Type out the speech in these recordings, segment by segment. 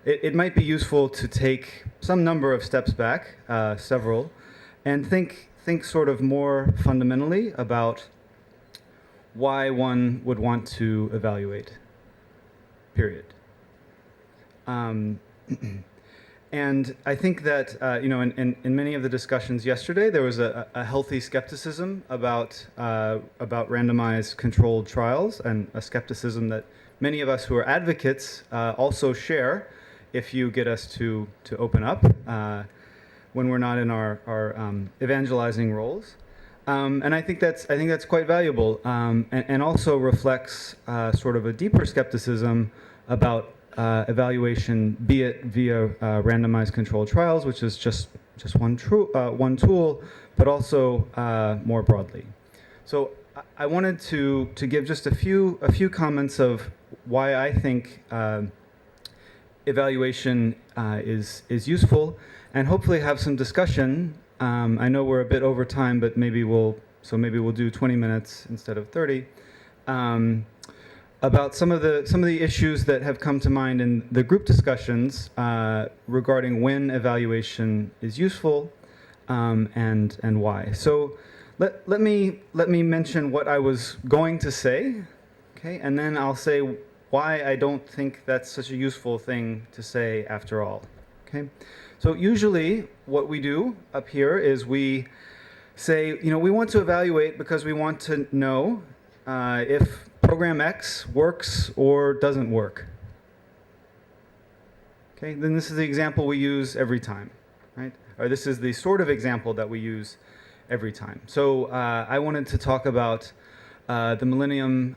it might be useful to take some number of steps back, several, and think sort of more fundamentally about why one would want to evaluate, period. And I think that, in many of the discussions yesterday, there was a healthy skepticism about randomized controlled trials, and a skepticism that many of us who are advocates also share if you get us to open up when we're not in our evangelizing roles. And I think that's quite valuable, and also reflects sort of a deeper skepticism about evaluation, be it via randomized controlled trials, which is just one tool, but also more broadly. So I wanted to give just a few comments of why I think evaluation is useful, and hopefully have some discussion. I know we're a bit over time, but maybe we'll do 20 minutes instead of 30. About some of the issues that have come to mind in the group discussions regarding when evaluation is useful, and why. So let me mention what I was going to say, okay, and then I'll say why I don't think that's such a useful thing to say after all. Okay, so usually what we do up here is we say, we want to evaluate because we want to know if program X works or doesn't work. Okay, then this is the example we use every time, right? Or this is the sort of example that we use every time. So I wanted to talk about the Millennium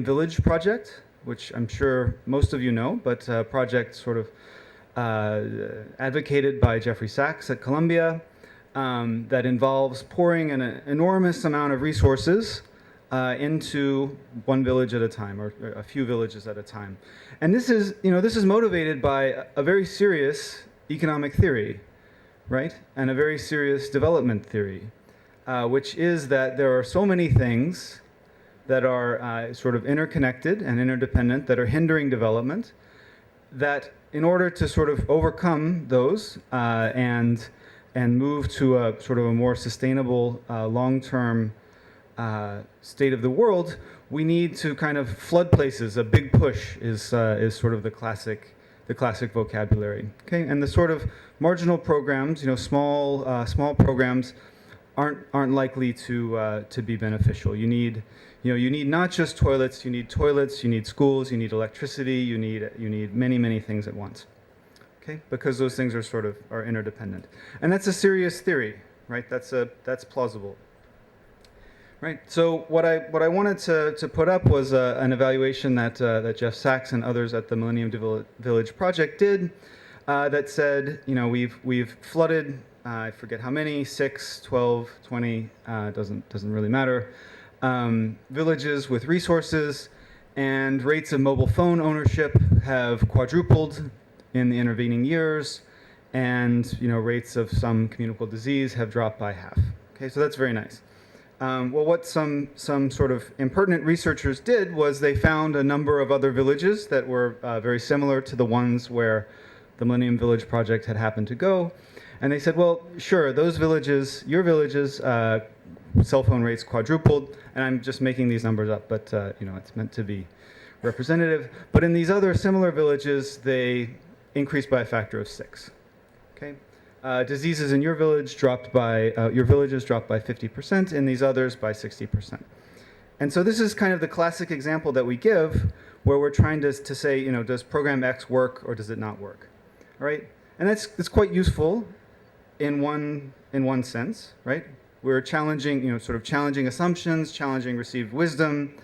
Village project, which I'm sure most of you know, but a project sort of advocated by Jeffrey Sachs at Columbia that involves pouring an enormous amount of resources into one village at a time, or a few villages at a time. And this is motivated by a very serious economic theory, right? And a very serious development theory, which is that there are so many things that are sort of interconnected and interdependent that are hindering development, that in order to sort of overcome those and move to a sort of a more sustainable long-term state of the world, we need to kind of flood places. A big push is sort of the classic vocabulary. Okay, and the sort of marginal programs, small programs, aren't likely to be beneficial. You need not just toilets. You need toilets. You need schools. You need electricity. You need many things at once. Okay, because those things are interdependent, and that's a serious theory, right? That's plausible. Right. So what I wanted to put up was an evaluation that Jeff Sachs and others at the Millennium Village Project did that said, we've flooded, I forget how many, 6, 12, 20, doesn't really matter, villages with resources, and rates of mobile phone ownership have quadrupled in the intervening years, and rates of some communicable disease have dropped by half. Okay, so that's very nice. Well, what some sort of impertinent researchers did was they found a number of other villages that were very similar to the ones where the Millennium Village Project had happened to go. And they said, well, sure, those villages, your villages, cell phone rates quadrupled. And I'm just making these numbers up, but it's meant to be representative. But in these other similar villages, they increased by a factor of 6. Okay. Diseases in your villages dropped by 50%, in these others by 60%. And so this is kind of the classic example that we give where we're trying to say, does program X work or does it not work? All right? And it's quite useful in one sense, right? We're challenging, sort of challenging assumptions, challenging received wisdom,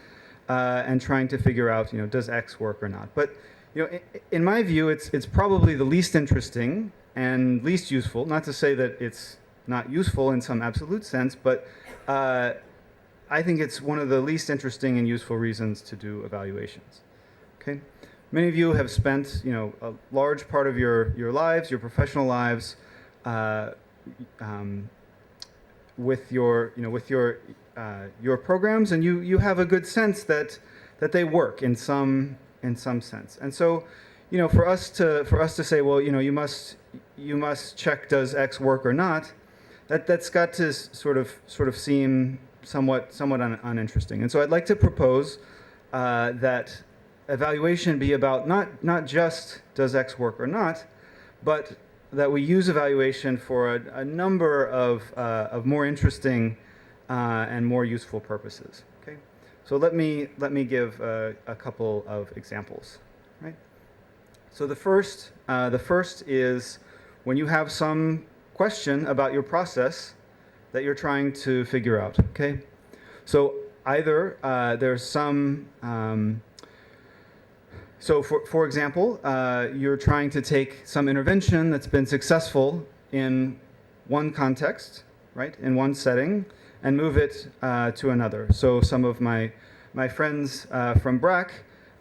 and trying to figure out, does X work or not? But, in my view, it's probably the least interesting and least useful, not to say that it's not useful in some absolute sense, but I think it's one of the least interesting and useful reasons to do evaluations. Okay? Many of you have spent, a large part of your lives, your professional lives, with your programs, and you have a good sense that they work in some sense. And so, for us to say, well, you must check does X work or not. That's got to sort of seem somewhat uninteresting. And so I'd like to propose that evaluation be about not just does X work or not, but that we use evaluation for a number of more interesting and more useful purposes. Okay, so let me give a couple of examples. Right. So the first is when you have some question about your process that you're trying to figure out. Okay, so either there's some so for example, you're trying to take some intervention that's been successful in one context, right, in one setting, and move it to another. So some of my friends from BRAC,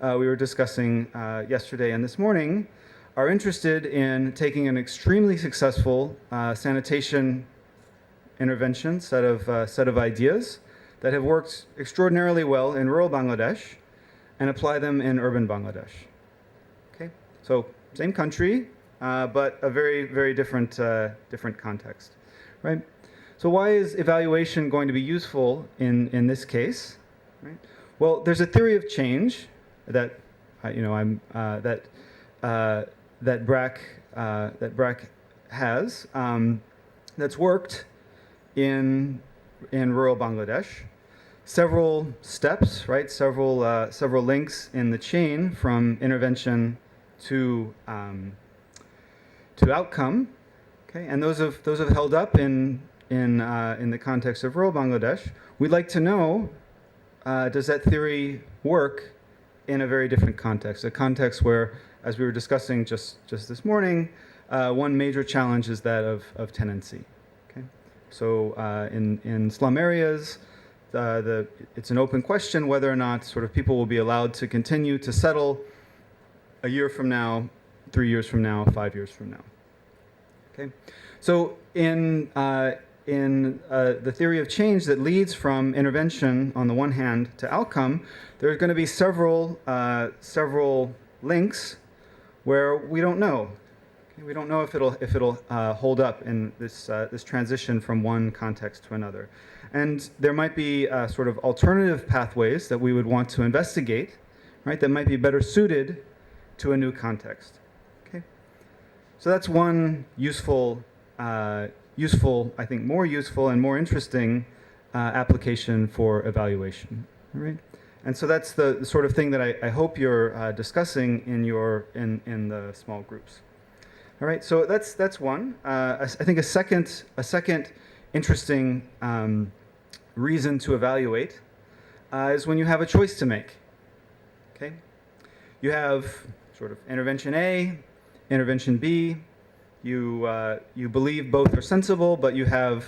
we were discussing yesterday and this morning, are interested in taking an extremely successful sanitation intervention set of ideas that have worked extraordinarily well in rural Bangladesh and apply them in urban Bangladesh. Okay, so same country, but a very, very different context, right? So why is evaluation going to be useful in this case? Right? Well, there's a theory of change that that BRAC has that's worked in rural Bangladesh. Several steps, right? Several links in the chain from intervention to outcome. Okay, and those have held up in the context of rural Bangladesh. We'd like to know, does that theory work in a very different context? A context where, as we were discussing just this morning, one major challenge is that of tenancy. Okay, so in slum areas. It's an open question whether or not sort of people will be allowed to continue to settle a year from now, 3 years from now, 5 years from now. Okay, so in the theory of change that leads from intervention on the one hand to outcome, there's going to be several links where we don't know. Okay, we don't know if it'll hold up in this transition from one context to another. And there might be sort of alternative pathways that we would want to investigate, right, that might be better suited to a new context. Okay, so that's one useful, I think more useful and more interesting application for evaluation. All right, and so that's the sort of thing that I hope you're discussing in the small groups. All right, so that's one. I think a second interesting reason to evaluate is when you have a choice to make. Okay, you have sort of intervention A, intervention B. You believe both are sensible, but you have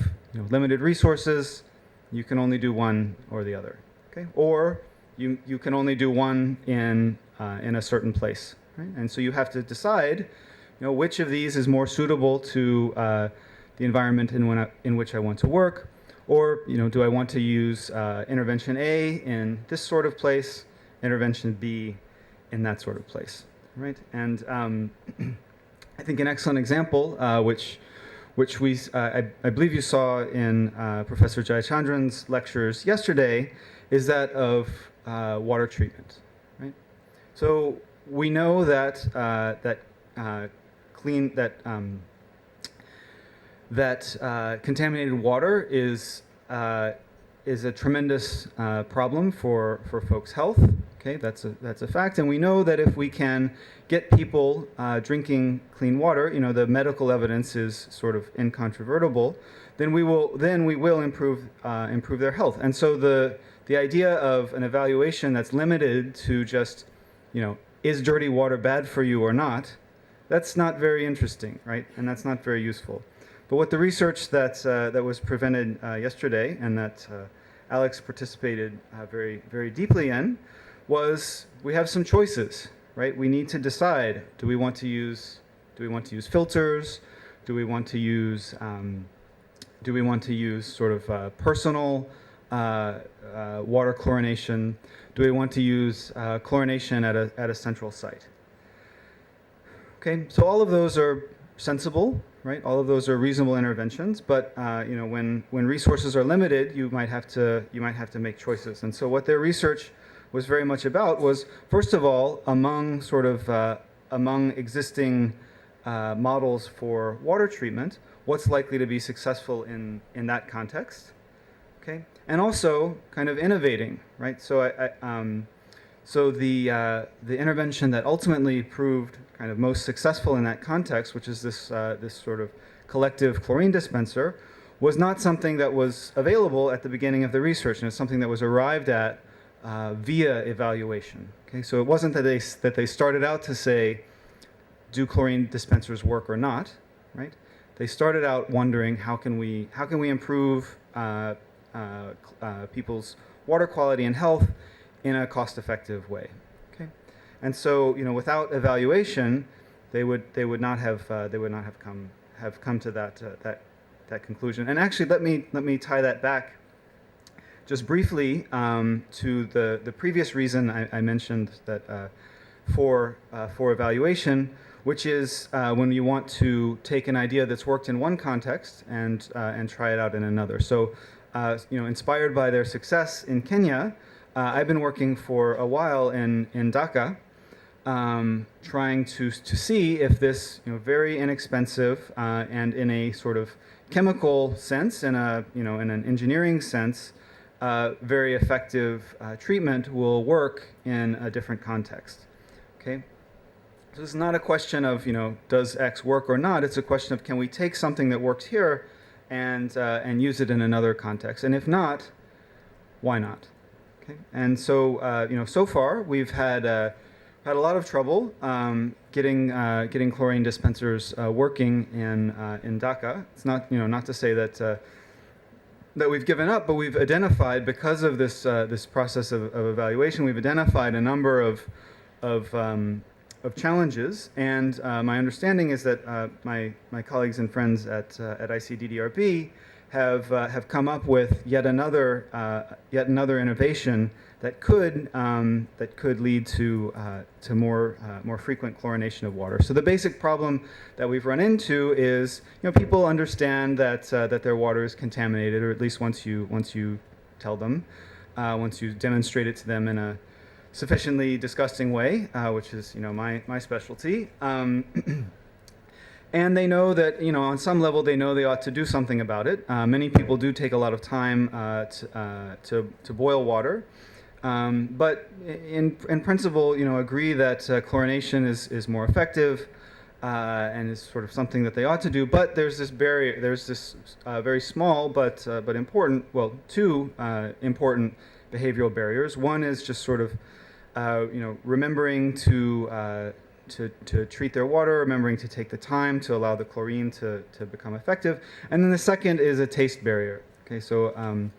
limited resources. You can only do one or the other. Okay, or you can only do one in a certain place. Right? And so you have to decide, which of these is more suitable to the environment in which I want to work. Or, do I want to use intervention A in this sort of place, intervention B in that sort of place, right? And I think an excellent example, which I believe you saw in Professor Jayachandran's lectures yesterday, is that of water treatment, right? So we know that contaminated water is a tremendous problem for folks' health. Okay, that's a fact, and we know that if we can get people drinking clean water, the medical evidence is sort of incontrovertible. Then we will improve their health. And so the idea of an evaluation that's limited to just, is dirty water bad for you or not? That's not very interesting, right? And that's not very useful. But what the research that was presented yesterday and that Alex participated very, very deeply in was we have some choices, right? We need to decide: do we want to use filters? Do we want to use sort of personal water chlorination? Do we want to use chlorination at a central site? Okay, so all of those are sensible, right? All of those are reasonable interventions, but when resources are limited, you might have to make choices. And so what their research was very much about was, first of all, among existing models for water treatment, what's likely to be successful in that context, okay? And also kind of innovating, right? So so the intervention that ultimately proved kind of most successful in that context, which is this sort of collective chlorine dispenser, was not something that was available at the beginning of the research, and it's something that was arrived at via evaluation. Okay, so it wasn't that they started out to say, do chlorine dispensers work or not, right? They started out wondering how can we improve people's water quality and health in a cost-effective way. Okay, and so without evaluation, they would not have come to that conclusion. And actually, let me tie that back just briefly to the previous reason I mentioned that for evaluation, which is when you want to take an idea that's worked in one context and try it out in another. So, inspired by their success in Kenya, I've been working for a while in Dhaka, trying to see if this very inexpensive and in a sort of chemical sense, in an engineering sense, very effective treatment will work in a different context. Okay, so this is not a question of does X work or not. It's a question of can we take something that works here and use it in another context, and if not, why not? Okay, and so so far we've had a lot of trouble getting chlorine dispensers working in Dhaka. It's not not to say that we've given up, but we've identified, because of this process of evaluation, we've identified a number of challenges, and my understanding is that my colleagues and friends at ICDDRB have come up with yet another innovation that could lead to more frequent chlorination of water. So the basic problem that we've run into is people understand that their water is contaminated, or at least once you tell them, once you demonstrate it to them in a sufficiently disgusting way, which is my specialty. And they know that on some level they know they ought to do something about it. Many people do take a lot of time to boil water, but in principle agree that chlorination is more effective and is sort of something that they ought to do. But there's this barrier. There's this very small but important, well, two important behavioral barriers. One is just sort of remembering to treat their water, remembering to take the time to allow the chlorine to become effective. And then the second is a taste barrier. Okay, so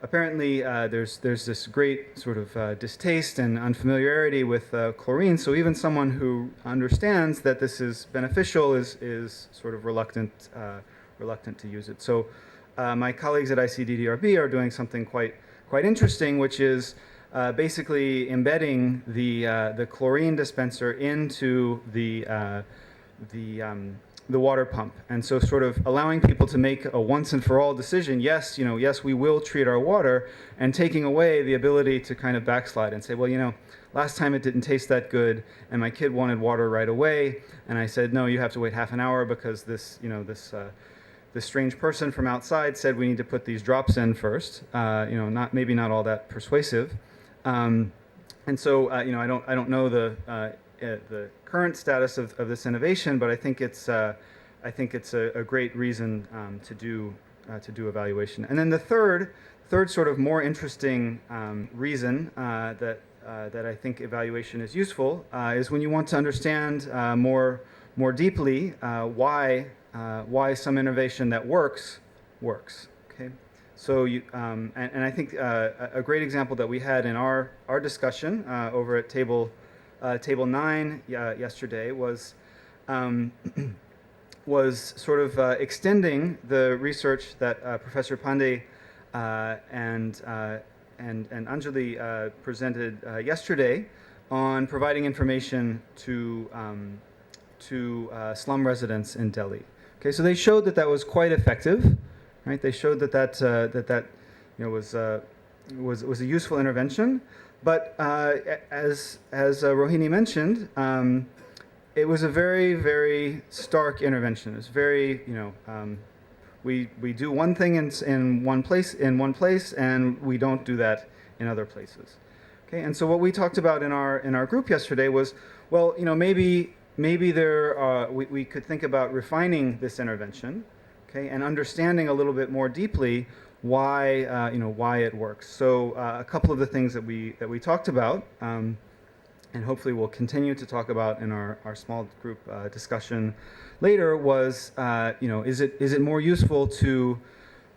apparently there's this great sort of distaste and unfamiliarity with chlorine, so even someone who understands that this is beneficial is sort of reluctant to use it. So my colleagues at ICDDRB are doing something quite interesting, which is basically embedding the chlorine dispenser into the water pump, and so sort of allowing people to make a once and for all decision. Yes, yes, we will treat our water, and taking away the ability to kind of backslide and say, well, last time it didn't taste that good, and my kid wanted water right away, and I said, no, you have to wait half an hour because this strange person from outside said we need to put these drops in first. Maybe not all that persuasive. And so I don't know the current status of this innovation, but I think it's a great reason to do evaluation. And then the third sort of more interesting reason that I think evaluation is useful is when you want to understand more deeply why some innovation that works. Okay. So and I think a great example that we had in our discussion over at table 9 yesterday was sort of extending the research that Professor Pandey and Anjali presented yesterday on providing information to to slum residents in Delhi. Okay, so they showed that that was quite effective, right? They showed that was a useful intervention, but as Rohini mentioned, it was a very, very stark intervention. It's very, we do one thing in one place, and we don't do that in other places. Okay, and so what we talked about in our group yesterday was, well, maybe we could think about refining this intervention, okay, and understanding a little bit more deeply why it works. So a couple of the things that we talked about, and hopefully we'll continue to talk about in our small group discussion later, was is it more useful to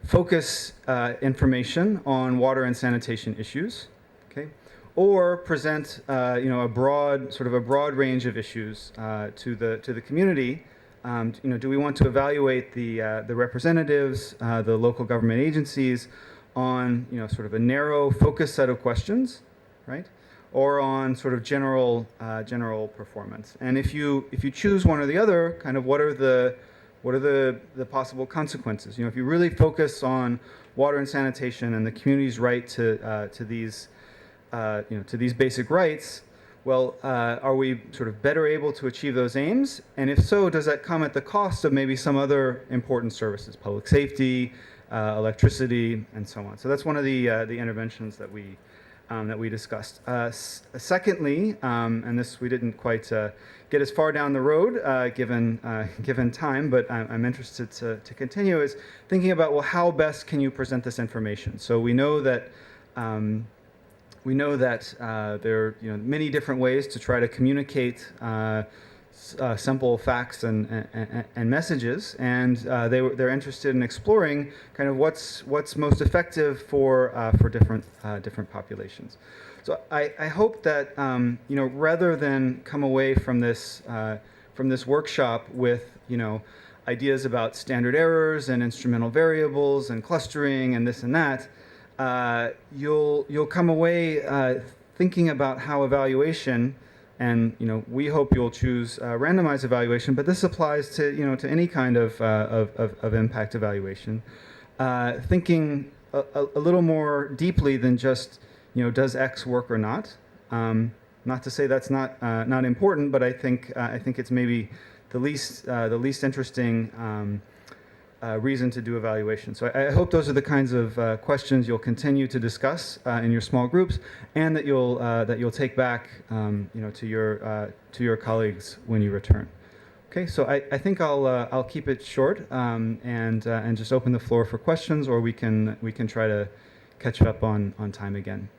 focus information on water and sanitation issues, okay, or present a broad range of issues to the community? Do we want to evaluate the representatives, the local government agencies, on sort of a narrow, focused set of questions, right, or on sort of general performance? And if you choose one or the other, kind of what are the possible consequences? If you really focus on water and sanitation and the community's right to these basic rights, well, are we sort of better able to achieve those aims? And if so, does that come at the cost of maybe some other important services, public safety, electricity, and so on? So that's one of the interventions that we discussed. Secondly, and this we didn't quite get as far down the road given time, but I'm interested to continue, is thinking about, well, how best can you present this information? So we know that there are many different ways to try to communicate simple facts and messages, and they're interested in exploring kind of what's most effective for different populations. So I hope that rather than come away from this workshop with ideas about standard errors and instrumental variables and clustering and this and that, you'll come away thinking about how evaluation, and we hope you'll choose randomized evaluation, but this applies to to any kind of impact evaluation. Thinking a little more deeply than just does X work or not. Not to say that's not important, but I think it's maybe the least interesting reason to do evaluation. So I hope those are the kinds of questions you'll continue to discuss in your small groups, and that you'll take back to your colleagues when you return. Okay, so I think I'll keep it short and just open the floor for questions, or we can try to catch up on time again.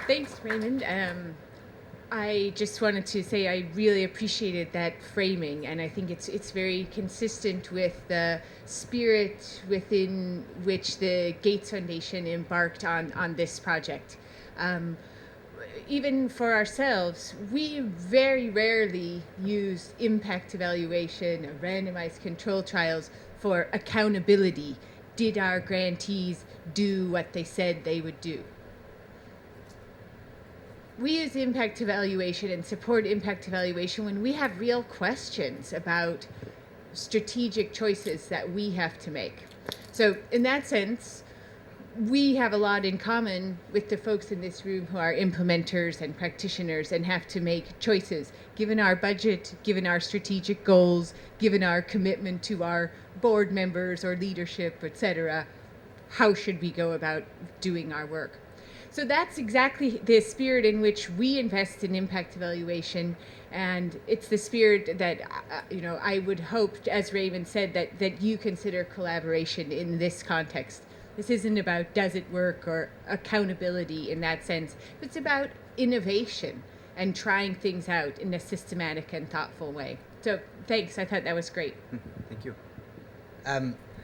Thanks, Raymond. I just wanted to say I really appreciated that framing, and I think it's very consistent with the spirit within which the Gates Foundation embarked on this project. Even for ourselves, we very rarely use impact evaluation or randomized control trials for accountability. Did our grantees do what they said they would do? We use impact evaluation and support impact evaluation when we have real questions about strategic choices that we have to make. So in that sense, we have a lot in common with the folks in this room who are implementers and practitioners and have to make choices. Given our budget, given our strategic goals, given our commitment to our board members or leadership, etc., how should we go about doing our work? So that's exactly the spirit in which we invest in impact evaluation, and it's the spirit that I would hope, as Raymond said, that you consider collaboration in this context. This isn't about does it work or accountability in that sense. It's about innovation and trying things out in a systematic and thoughtful way. So thanks. I thought that was great. Thank you.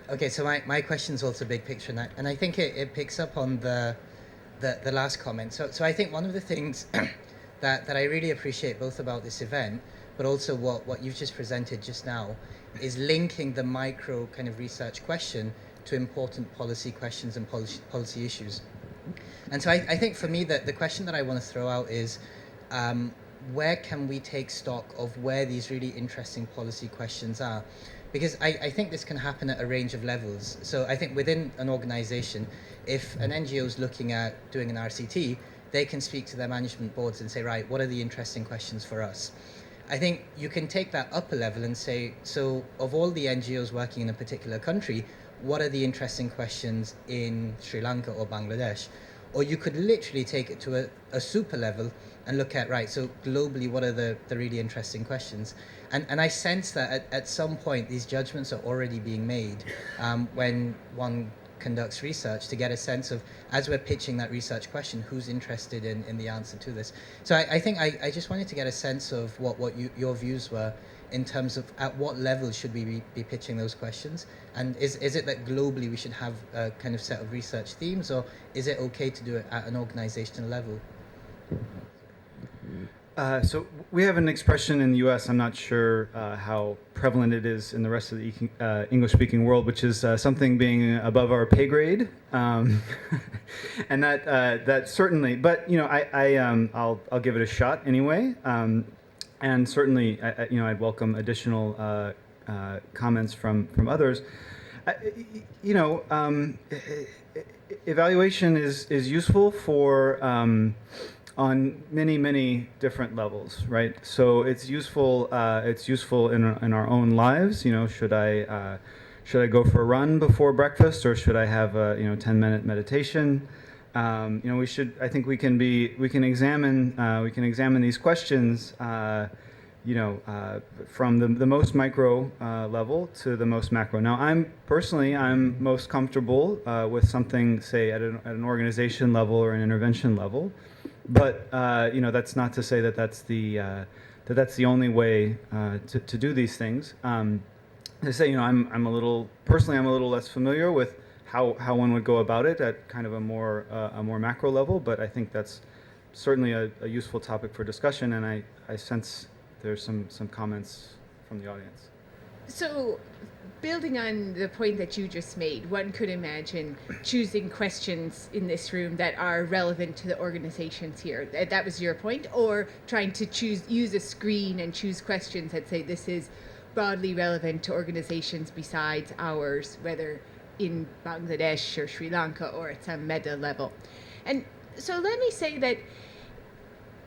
Okay, so my question's also big picture, and I think it picks up on the last comment. So I think one of the things that I really appreciate both about this event, but also what you've just presented just now, is linking the micro kind of research question to important policy questions and policy issues. And so I think for me that the question that I want to throw out is, where can we take stock of where these really interesting policy questions are? Because I think this can happen at a range of levels. So I think within an organization, if an NGO is looking at doing an RCT, they can speak to their management boards and say, right, what are the interesting questions for us? I think you can take that up a level and say, so of all the NGOs working in a particular country, what are the interesting questions in Sri Lanka or Bangladesh? Or you could literally take it to a super level and look at, right, so globally, what are the really interesting questions? And I sense that at some point, these judgments are already being made when one conducts research to get a sense of, as we're pitching that research question, who's interested in the answer to this. So I think I just wanted to get a sense of what your views were in terms of at what level should we be pitching those questions? And is it that globally we should have a kind of set of research themes, or is it okay to do it at an organizational level? So we have an expression in the U.S. I'm not sure how prevalent it is in the rest of the English-speaking world, which is something being above our pay grade, and that certainly. But I'll give it a shot anyway, and certainly I'd welcome additional comments from others. Evaluation is useful for. On many different levels, right? So it's useful. It's useful in our own lives. Should I go for a run before breakfast, or should I have a 10-minute meditation? We should. I think we can examine these questions. From the most micro level to the most macro. Now, I'm most comfortable with something, say, at an organization level or an intervention level. But that's not to say that that's the only way to do these things. I say, I'm a little less familiar with how one would go about it at kind of a more macro level. But I think that's certainly a useful topic for discussion, and I sense there's some comments from the audience. So, building on the point that you just made, one could imagine choosing questions in this room that are relevant to the organizations here. That was your point? Or trying to use a screen and choose questions that say this is broadly relevant to organizations besides ours, whether in Bangladesh or Sri Lanka or at some meta level. And so let me say that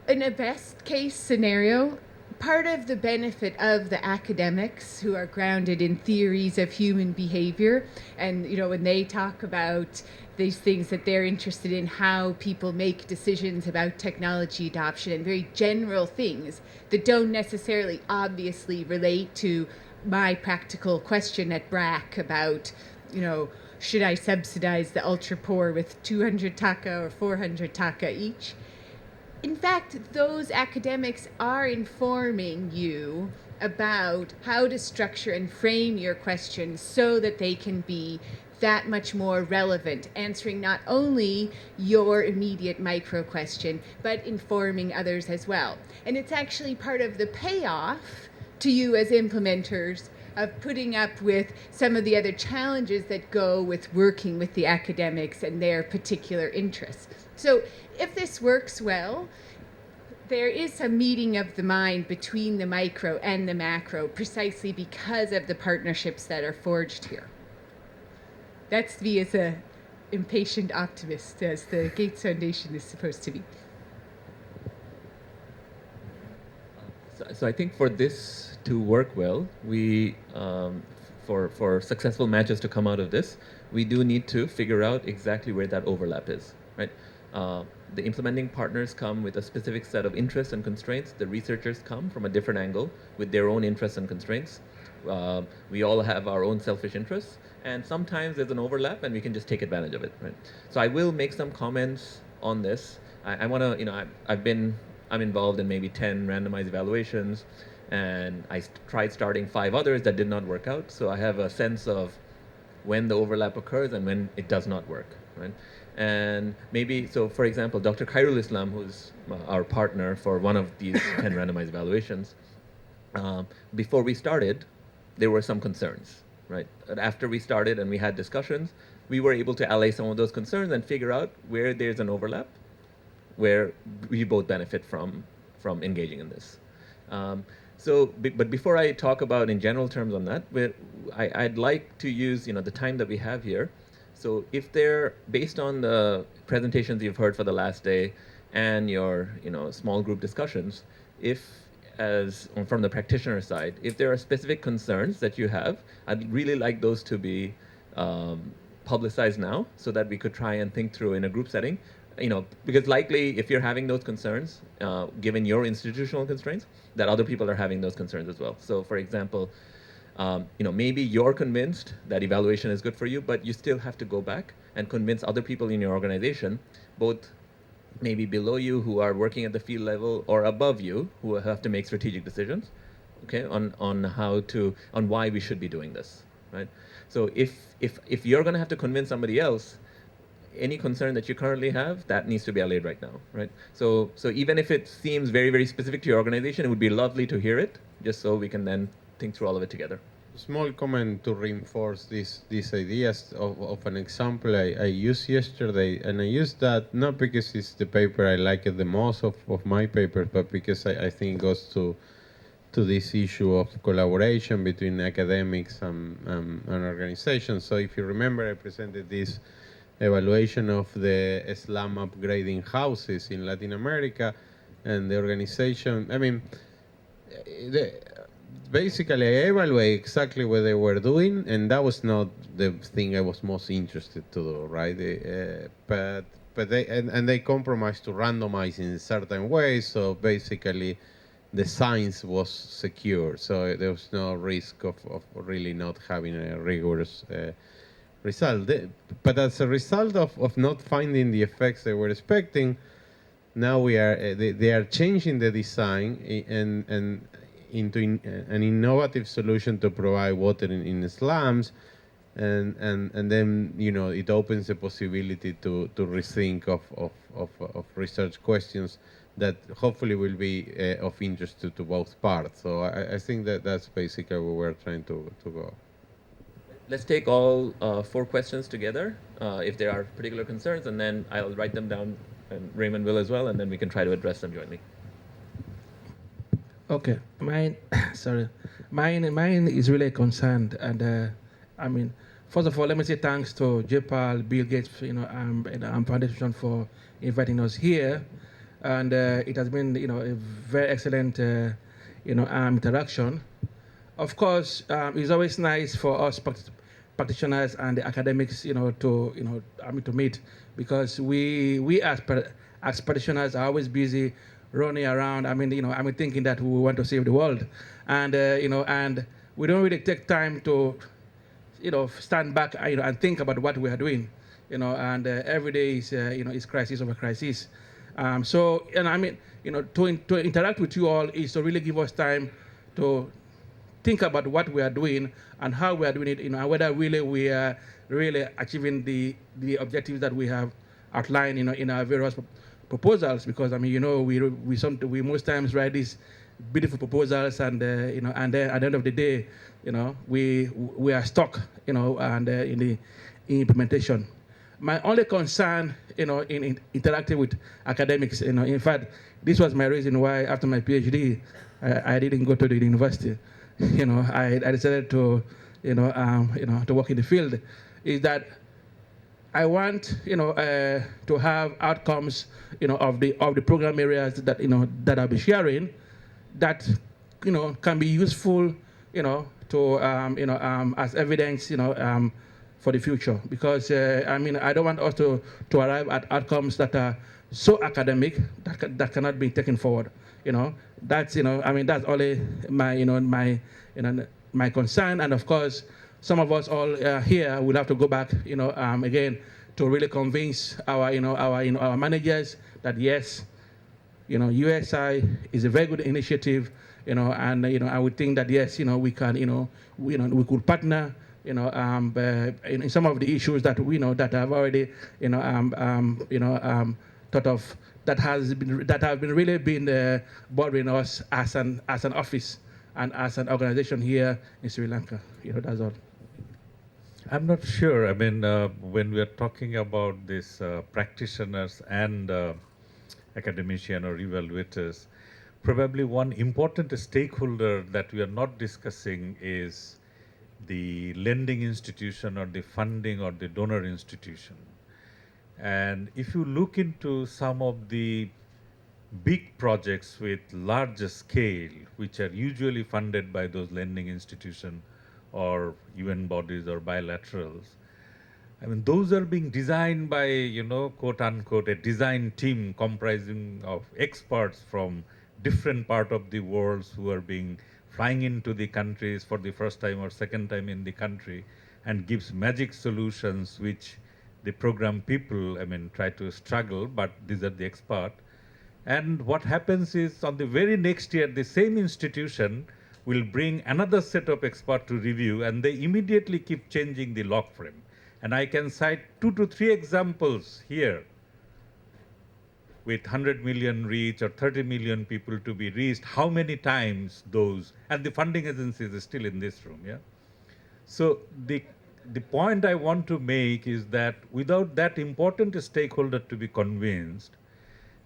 in a best case scenario, part of the benefit of the academics who are grounded in theories of human behavior, and when they talk about these things that they're interested in, how people make decisions about technology adoption and very general things that don't necessarily obviously relate to my practical question at BRAC about, should I subsidize the ultra poor with 200 taka or 400 taka each? In fact, those academics are informing you about how to structure and frame your questions so that they can be that much more relevant, answering not only your immediate micro question, but informing others as well. And it's actually part of the payoff to you as implementers of putting up with some of the other challenges that go with working with the academics and their particular interests. So if this works well, there is some meeting of the mind between the micro and the macro precisely because of the partnerships that are forged here. That's me as a impatient optimist, as the Gates Foundation is supposed to be. So I think for this to work well, we for successful matches to come out of this, we do need to figure out exactly where that overlap is, right? The implementing partners come with a specific set of interests and constraints. The researchers come from a different angle with their own interests and constraints. We all have our own selfish interests, and sometimes there's an overlap, and we can just take advantage of it, right? So I will make some comments on this. I want to, I'm involved in maybe 10 randomized evaluations, and I tried starting 5 others that did not work out. So I have a sense of when the overlap occurs and when it does not work, right? And maybe, so for example, Dr. Khairul Islam, who's our partner for one of these 10 randomized evaluations, before we started, there were some concerns, right? But after we started and we had discussions, we were able to allay some of those concerns and figure out where there's an overlap, where we both benefit from engaging in this. But before I talk about in general terms on that, I'd like to use the time that we have here. So if they're based on the presentations you've heard for the last day and your small group discussions, from the practitioner side, if there are specific concerns that you have, I'd really like those to be publicized now so that we could try and think through in a group setting. Because likely if you're having those concerns, given your institutional constraints, that other people are having those concerns as well. So for example, maybe you're convinced that evaluation is good for you, but you still have to go back and convince other people in your organization, both maybe below you who are working at the field level or above you who have to make strategic decisions, okay, on why we should be doing this, right? So if you're going to have to convince somebody else, any concern that you currently have, that needs to be allayed right now, right? So even if it seems very, very specific to your organization, it would be lovely to hear it, just so we can then think through all of it together. Small comment to reinforce these ideas of an example I used yesterday, and I used that not because it's the paper I like it the most of my papers, but because I think it goes to this issue of collaboration between academics and organizations. So if you remember, I presented this evaluation of the slum upgrading houses in Latin America, and the organization, basically I evaluate exactly what they were doing, and that was not the thing I was most interested to do, right? But they compromised to randomize in certain ways, so basically the science was secure, so there was no risk of really not having a rigorous result. But as a result of not finding the effects they were expecting, now they are changing the design and into an innovative solution to provide water in slums, and then it opens the possibility to rethink of research questions that hopefully will be of interest to both parts. So I think that's basically where we're trying to go. Let's take all 4 questions together, if there are particular concerns, and then I'll write them down, and Raymond will as well, and then we can try to address them jointly. Okay, mine is really concerned, and first of all, let me say thanks to JPAL, Bill Gates, and Foundation for inviting us here, and it has been, a very excellent, interaction. Of course, it's always nice for us practitioners and the academics, to meet, because we as practitioners are always busy running around. Thinking that we want to save the world, and and we don't really take time to, stand back, and think about what we are doing, and every day is, is crisis over crisis. To interact with you all is to really give us time to think about what we are doing and how we are doing it, and whether really we are really achieving the objectives that we have outlined, in our various proposals. Because we most times write these beautiful proposals, and and then at the end of the day, we are stuck, and in the implementation. My only concern, in interacting with academics, in fact, this was my reason why after my PhD, I didn't go to the university. I decided to, to work in the field, is that I want, to have outcomes, of the program areas that, that I'll be sharing, that, can be useful, to, as evidence, for the future. Because, I don't want us to arrive at outcomes that are so academic that cannot be taken forward. That's, that's only my, my concern. And of course, some of us all here will have to go back, again, to really convince our managers that yes, USI is a very good initiative, and I would think that yes, we can, we could partner, in some of the issues that we know that have already, thought of, that have been really been bothering us as an office and as an organization here in Sri Lanka. That's all. I'm not sure. I mean, when we are talking about this practitioners and academician or evaluators, probably one important stakeholder that we are not discussing is the lending institution or the funding or the donor institution. And if you look into some of the big projects with large scale, which are usually funded by those lending institutions or UN bodies or bilaterals, I mean, those are being designed by, quote unquote, a design team comprising of experts from different part of the world who are being flying into the countries for the first time or second time in the country and gives magic solutions which the program people, I mean, try to struggle, but these are the experts. And what happens is on the very next year, the same institution will bring another set of experts to review, and they immediately keep changing the log frame. And I can cite 2 to 3 examples here with 100 million reach or 30 million people to be reached, how many times those, and the funding agencies is still in this room, yeah? So the point I want to make is that without that important stakeholder to be convinced,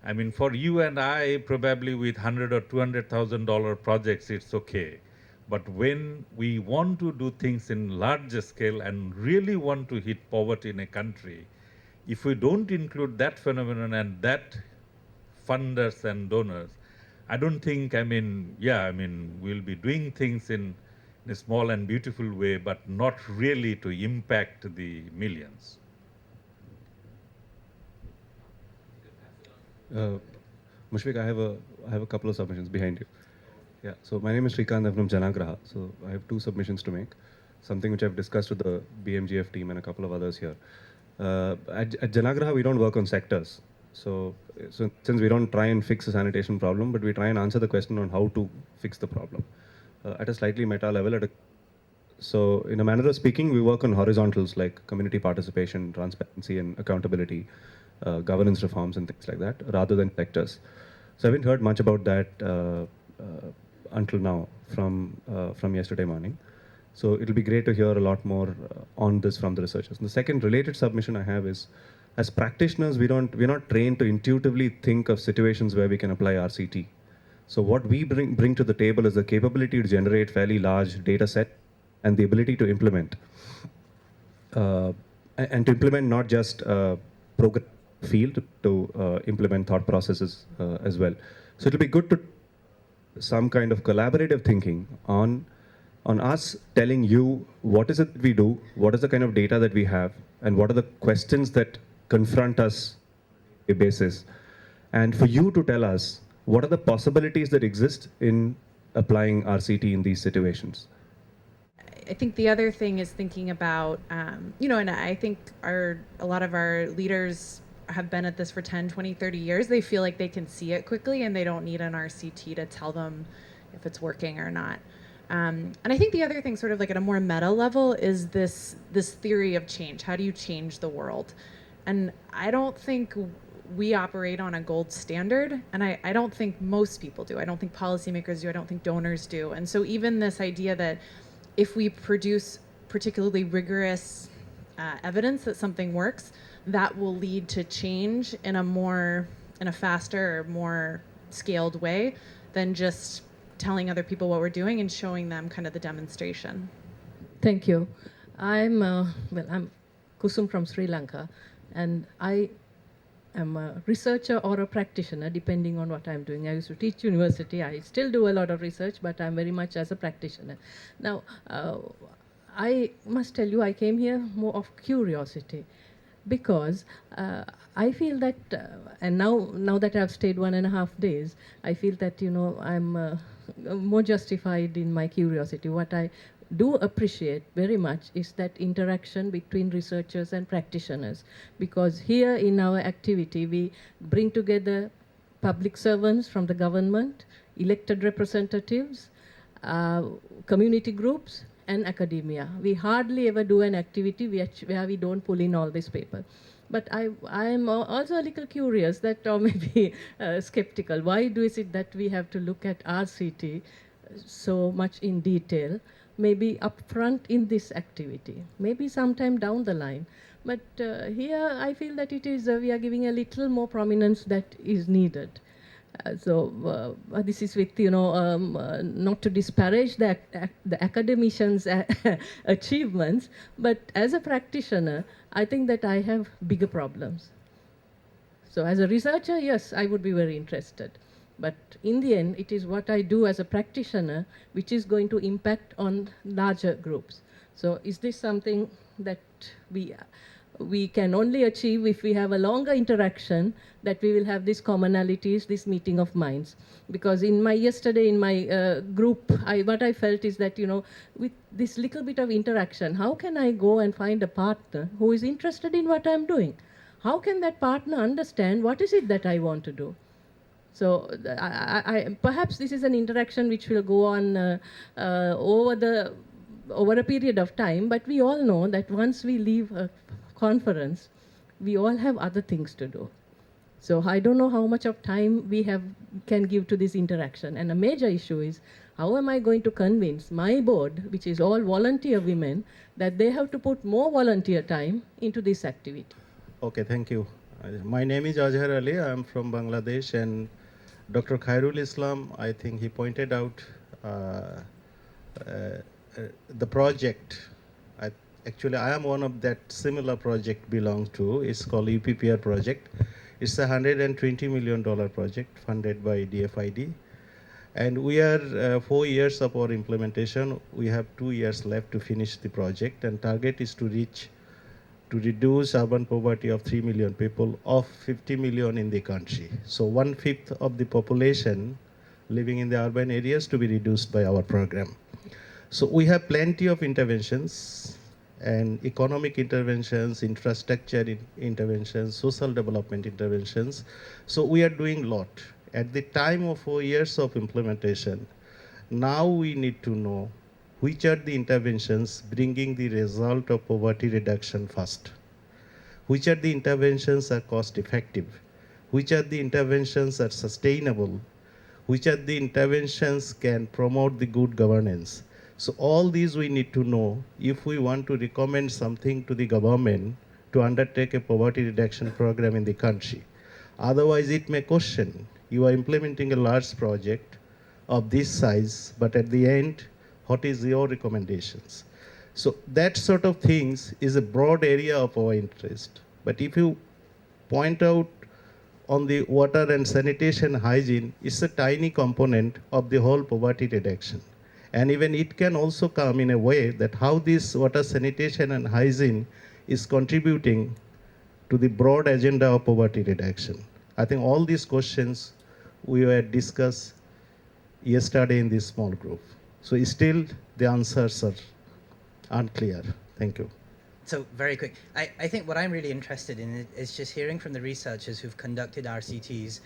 I mean, for you and I, probably with $100,000 or $200,000 projects, it's okay. But when we want to do things in larger scale and really want to hit poverty in a country, if we don't include that phenomenon and that funders and donors, I don't think, we'll be doing things in a small and beautiful way, but not really to impact the millions. Mushfiq, I have a couple of submissions behind you. Yeah, so my name is Srikant, I'm from Janagraha. So I have 2 submissions to make, something which I've discussed with the BMGF team and a couple of others here. At Janagraha, we don't work on sectors. So since we don't try and fix a sanitation problem, but we try and answer the question on how to fix the problem at a slightly meta level. So in a manner of speaking, we work on horizontals like community participation, transparency and accountability, governance reforms and things like that, rather than sectors. So I haven't heard much about that until now from yesterday morning. So it'll be great to hear a lot more on this from the researchers. And the second related submission I have is, as practitioners, we're not trained to intuitively think of situations where we can apply RCT. So what we bring to the table is the capability to generate fairly large data set and the ability to implement. And to implement not just program field, to implement thought processes as well. So it'll be good to some kind of collaborative thinking on us telling you what is it that we do, what is the kind of data that we have, and what are the questions that confront us on a basis. And for you to tell us what are the possibilities that exist in applying RCT in these situations. I think the other thing is thinking about, and I think a lot of our leaders have been at this for 10, 20, 30 years. They feel like they can see it quickly and they don't need an RCT to tell them if it's working or not. And I think the other thing, sort of like at a more meta level, is this theory of change. How do you change the world? And I don't think we operate on a gold standard, and I don't think most people do. I don't think policymakers do. I don't think donors do. And so even this idea that if we produce particularly rigorous evidence that something works, that will lead to change in a faster or more scaled way than just telling other people what we're doing and showing them kind of the demonstration. Thank you. I'm Kusum from Sri Lanka, and I am a researcher or a practitioner, depending on what I'm doing. I used to teach university. I still do a lot of research, but I'm very much as a practitioner. Now, I must tell you, I came here more of curiosity, because I feel that, and now that I've stayed 1.5 days, I feel that, I'm more justified in my curiosity. What I do appreciate very much is that interaction between researchers and practitioners, because here in our activity, we bring together public servants from the government, elected representatives, community groups, and academia. We hardly ever do an activity where we don't pull in all this paper. But I'm also a little curious, that, or maybe skeptical. Why is it that we have to look at RCT so much in detail maybe upfront in this activity, maybe sometime down the line. But here I feel that it is, we are giving a little more prominence that is needed. This is with, not to disparage the academicians' achievements, but as a practitioner, I think that I have bigger problems. So as a researcher, yes, I would be very interested. But in the end, it is what I do as a practitioner which is going to impact on larger groups. So is this something that we can only achieve if we have a longer interaction, that we will have these commonalities, this meeting of minds? Because yesterday in my group, what I felt is that, with this little bit of interaction, how can I go and find a partner who is interested in what I'm doing? How can that partner understand what is it that I want to do? So perhaps this is an interaction which will go on over a period of time, but we all know that once we leave a conference, we all have other things to do. So I don't know how much of time we can give to this interaction. And a major issue is, how am I going to convince my board, which is all volunteer women, that they have to put more volunteer time into this activity? Okay, thank you. My name is Azhar Ali. I'm from Bangladesh, and Dr. Khairul Islam, I think he pointed out the project. Actually, I am one of that similar project belong to. It's called UPPR project. It's a $120 million project funded by DFID. And we are 4 years of our implementation. We have 2 years left to finish the project, and target is to reduce urban poverty of 3 million people of 50 million in the country. So 1/5 of the population living in the urban areas to be reduced by our program. So we have plenty of interventions, and economic interventions, infrastructure interventions, social development interventions. So we are doing a lot. At the time of 4 years of implementation, now we need to know which are the interventions bringing the result of poverty reduction first? Which are the interventions are cost effective? Which are the interventions are sustainable? Which are the interventions can promote the good governance? So all these we need to know if we want to recommend something to the government to undertake a poverty reduction program in the country. Otherwise it may question, you are implementing a large project of this size, but at the end, what is your recommendations? So that sort of things is a broad area of our interest. But if you point out on the water and sanitation hygiene, it's a tiny component of the whole poverty reduction. And even it can also come in a way that how this water sanitation and hygiene is contributing to the broad agenda of poverty reduction. I think all these questions we were discussed yesterday in this small group. So still the answers are unclear. Thank you. So very quick, I think what I'm really interested in is just hearing from the researchers who've conducted RCTs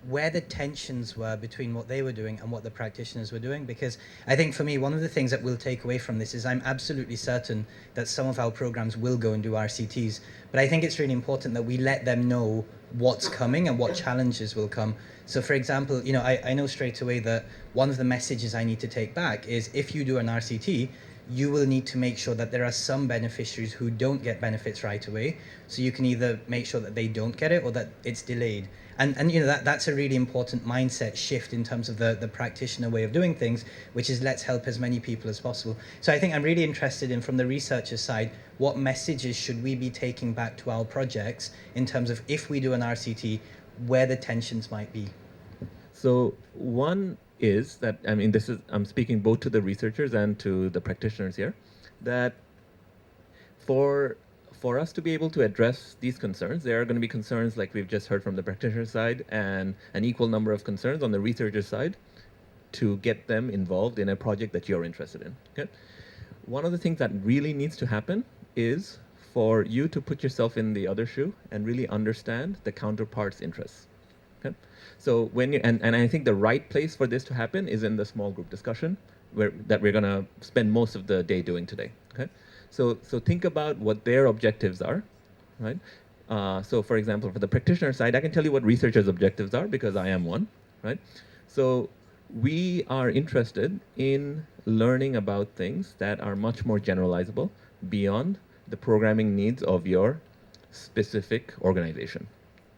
where the tensions were between what they were doing and what the practitioners were doing. Because I think for me, one of the things that we'll take away from this is I'm absolutely certain that some of our programs will go and do RCTs. But I think it's really important that we let them know what's coming and what challenges will come. So for example, I know straight away that one of the messages I need to take back is if you do an RCT, you will need to make sure that there are some beneficiaries who don't get benefits right away. So you can either make sure that they don't get it or that it's delayed. And that's a really important mindset shift in terms of the practitioner way of doing things, which is let's help as many people as possible. So I think I'm really interested in, from the researcher side, what messages should we be taking back to our projects in terms of if we do an RCT, where the tensions might be. So one is that, I'm speaking both to the researchers and to the practitioners here, that for us to be able to address these concerns, there are going to be concerns like we've just heard from the practitioner side and an equal number of concerns on the researcher side to get them involved in a project that you're interested in. Okay? One of the things that really needs to happen is for you to put yourself in the other shoe and really understand the counterpart's interests. Okay? So when you, and I think the right place for this to happen is in the small group discussion that we're going to spend most of the day doing today. Okay? So think about what their objectives are, right? So for example, for the practitioner side, I can tell you what researchers' objectives are because I am one, right? So we are interested in learning about things that are much more generalizable beyond the programming needs of your specific organization.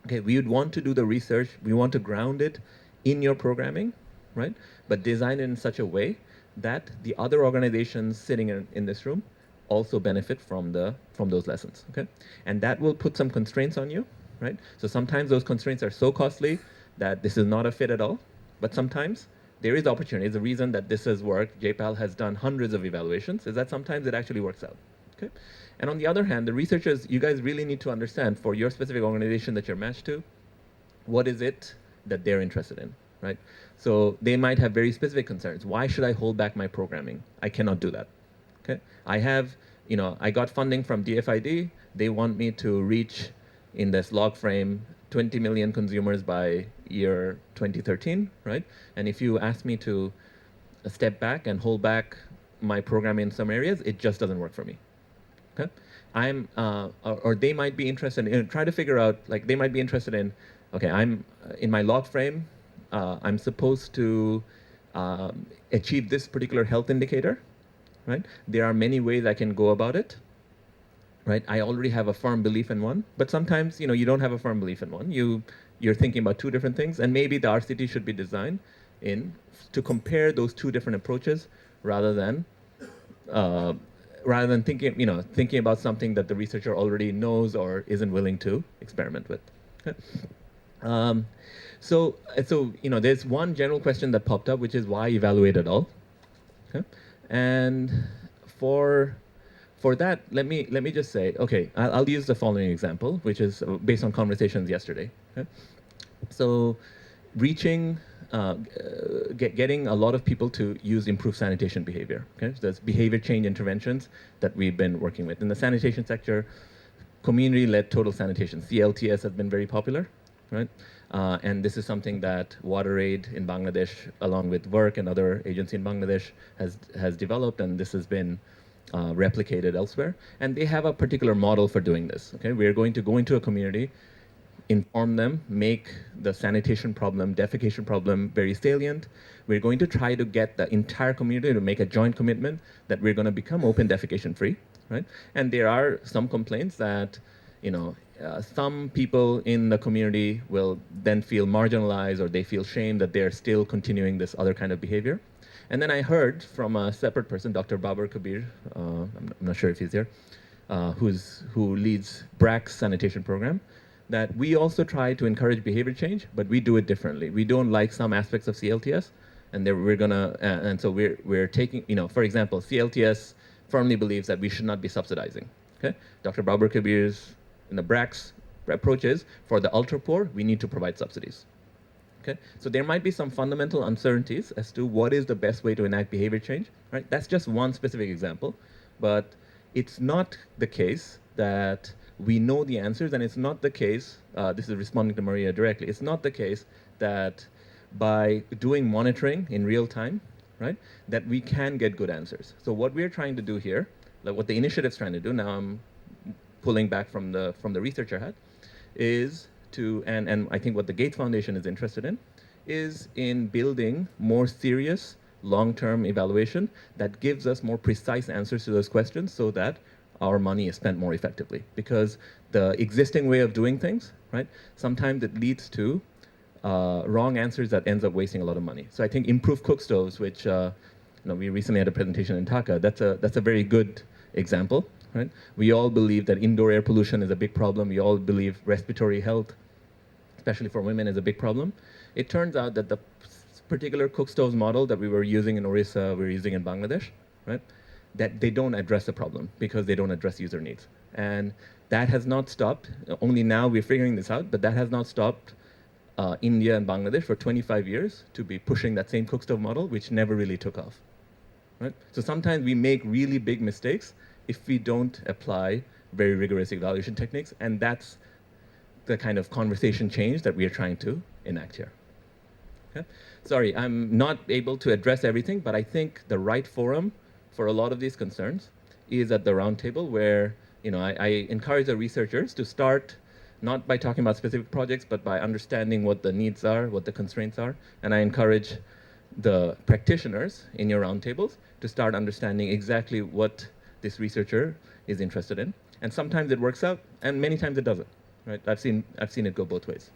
Okay, we would want to do the research, we want to ground it in your programming, right? But design it in such a way that the other organizations sitting in this room also benefit from those lessons, okay? And that will put some constraints on you, right? So sometimes those constraints are so costly that this is not a fit at all, but sometimes there is opportunity. The reason that this has worked, JPAL has done hundreds of evaluations, is that sometimes it actually works out, okay? And on the other hand, the researchers, you guys really need to understand for your specific organization that you're matched to, what is it that they're interested in, right? So they might have very specific concerns. Why should I hold back my programming? I cannot do that, okay? I have, I got funding from DFID. They want me to reach in this log frame 20 million consumers by year 2013, right? And if you ask me to step back and hold back my program in some areas, it just doesn't work for me. Okay, or they might be interested in try to figure out, like they might be interested in, okay, I'm in my log frame, I'm supposed to achieve this particular health indicator, right? There are many ways I can go about it, right? I already have a firm belief in one, but sometimes, you don't have a firm belief in one. You're thinking about two different things, and maybe the RCT should be designed to compare those two different approaches rather than thinking about something that the researcher already knows or isn't willing to experiment with. Okay? So there's one general question that popped up, which is why evaluate at all? Okay? And for that, let me just say, okay, I'll use the following example, which is based on conversations yesterday. Okay? So reaching getting a lot of people to use improved sanitation behavior. Okay, so there's behavior change interventions that we've been working with. In the sanitation sector, community-led total sanitation, CLTS, has been very popular, right? And this is something that WaterAid in Bangladesh, along with work and other agency in Bangladesh, has developed, and this has been replicated elsewhere. And they have a particular model for doing this. Okay, we're going to go into a community, inform them, make the sanitation problem, defecation problem very salient. We're going to try to get the entire community to make a joint commitment that we're going to become open defecation free, right? And there are some complaints that, some people in the community will then feel marginalized, or they feel shame that they're still continuing this other kind of behavior. And then I heard from a separate person, Dr. Babar Kabir, I'm not sure if he's here, who leads BRAC's sanitation program, that we also try to encourage behavior change, but we do it differently. We don't like some aspects of CLTS, and so we're taking, for example, CLTS firmly believes that we should not be subsidizing. Okay, Dr. Babar Kabir's in the BRAC's approach is for the ultra poor, we need to provide subsidies. Okay, so there might be some fundamental uncertainties as to what is the best way to enact behavior change. Right, that's just one specific example, but it's not the case that we know the answers, and it's not the case, this is responding to Maria directly, it's not the case that by doing monitoring in real time, right, that we can get good answers. So what we're trying to do here, like what the initiative's trying to do, now I'm pulling back from the researcher hat, is to, and I think what the Gates Foundation is interested in, is in building more serious long-term evaluation that gives us more precise answers to those questions so that our money is spent more effectively. Because the existing way of doing things, right, sometimes it leads to wrong answers that ends up wasting a lot of money. So I think improved cook stoves, which we recently had a presentation in Dhaka, that's a very good example, right? We all believe that indoor air pollution is a big problem. We all believe respiratory health, especially for women, is a big problem. It turns out that the particular cook stoves model that we were using in Orissa, we're using in Bangladesh, right, that they don't address the problem because they don't address user needs. And that has not stopped. Only now we're figuring this out, but that has not stopped India and Bangladesh for 25 years to be pushing that same cook stove model, which never really took off. Right? So sometimes we make really big mistakes if we don't apply very rigorous evaluation techniques, and that's the kind of conversation change that we are trying to enact here. Okay? Sorry, I'm not able to address everything, but I think the right forum for a lot of these concerns is at the roundtable, where I encourage the researchers to start not by talking about specific projects, but by understanding what the needs are, what the constraints are, and I encourage the practitioners in your roundtables to start understanding exactly what this researcher is interested in. And sometimes it works out, and many times it doesn't. Right? I've seen it go both ways.